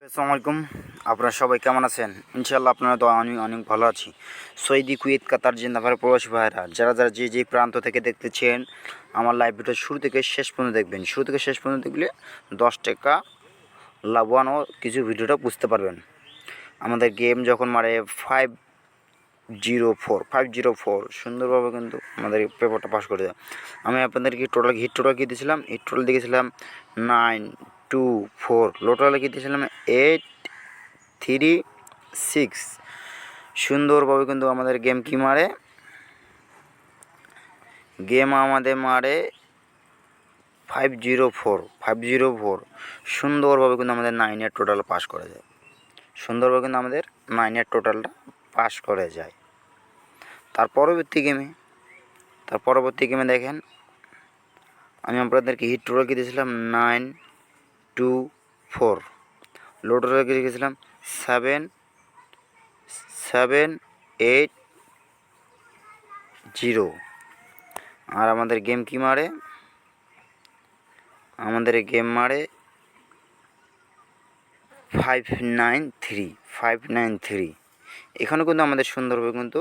আসসালামু আলাইকুম। আপনারা সবাই কেমন আছেন? ইনশাআল্লাহ আপনারা তো আমি অনেক ভালো আছি। সৌদি, কুয়েত, কাতার, জিন্দাবাদ প্রবাসী ভাইরা যারা যে প্রান্ত থেকে দেখতেছেন আমার লাইভ ভিডিও শুরু থেকে শেষ পর্যন্ত দেখবেন। শুরু থেকে শেষ পর্যন্ত দেখলে 10 টাকা লাভবান ও কিছু ভিডিওটা বুঝতে পারবেন। আমাদের গেম যখন মারে 504 সুন্দরভাবে কিন্তু আমাদের পেপারটা পাস করে দেয়। আমি আপনাদেরকে হিট টোটাল কী দিয়েছিলাম? হিট টোটাল দিয়েছিলাম 924, লো টোটালে কী দিয়েছিলাম 836। সুন্দরভাবে কিন্তু আমাদের গেম কী মারে? গেম আমাদের মারে 504 সুন্দরভাবে কিন্তু আমাদের 9-এর টোটাল পাস করে যায়। সুন্দরভাবে কিন্তু আমাদের 9-এর টোটালটা পাস করে যায়। তার পরবর্তী গেমে দেখেন আমি আপনাদেরকে হিট টোটাল কী দিয়েছিলাম 924, লো টোটাল কী দিয়েছিলাম 780। আর আমাদের গেম কী মারে? আমাদের গেম মারে 593। এখানেও কিন্তু আমাদের সুন্দরভাবে কিন্তু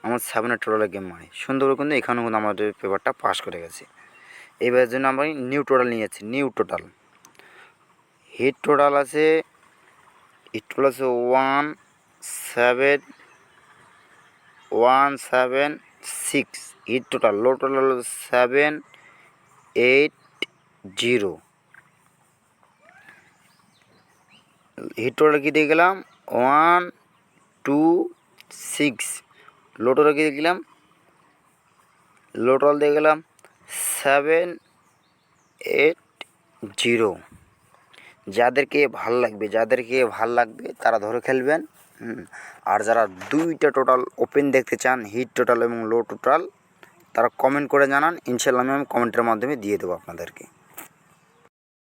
আমার 7-এর টোটালের গেম মারে সুন্দরভাবে কিন্তু এখানেও কিন্তু আমাদের পেপারটা পাস করে গেছে। এবারের জন্য আমি নিউ টোটাল নিয়ে যাচ্ছি। হিট টোটাল আছে 17176। হিট টোটাল, লো টোটাল হলো 780। হিট টোটাল কী দিয়ে গেলাম 126, লো টোটাল কী দিয়ে গেলাম দিয়ে গেলাম 780। যাদেরকে ভাল লাগবে তারা ধরে খেলবেন। আর যারা দুইটা টোটাল ওপেন দেখতে চান, হিট টোটাল এবং লো টোটাল, তারা কমেন্ট করে জানান। ইনশাআল্লাহ আমি কমেন্টের মাধ্যমে দিয়ে দেবো আপনাদেরকে।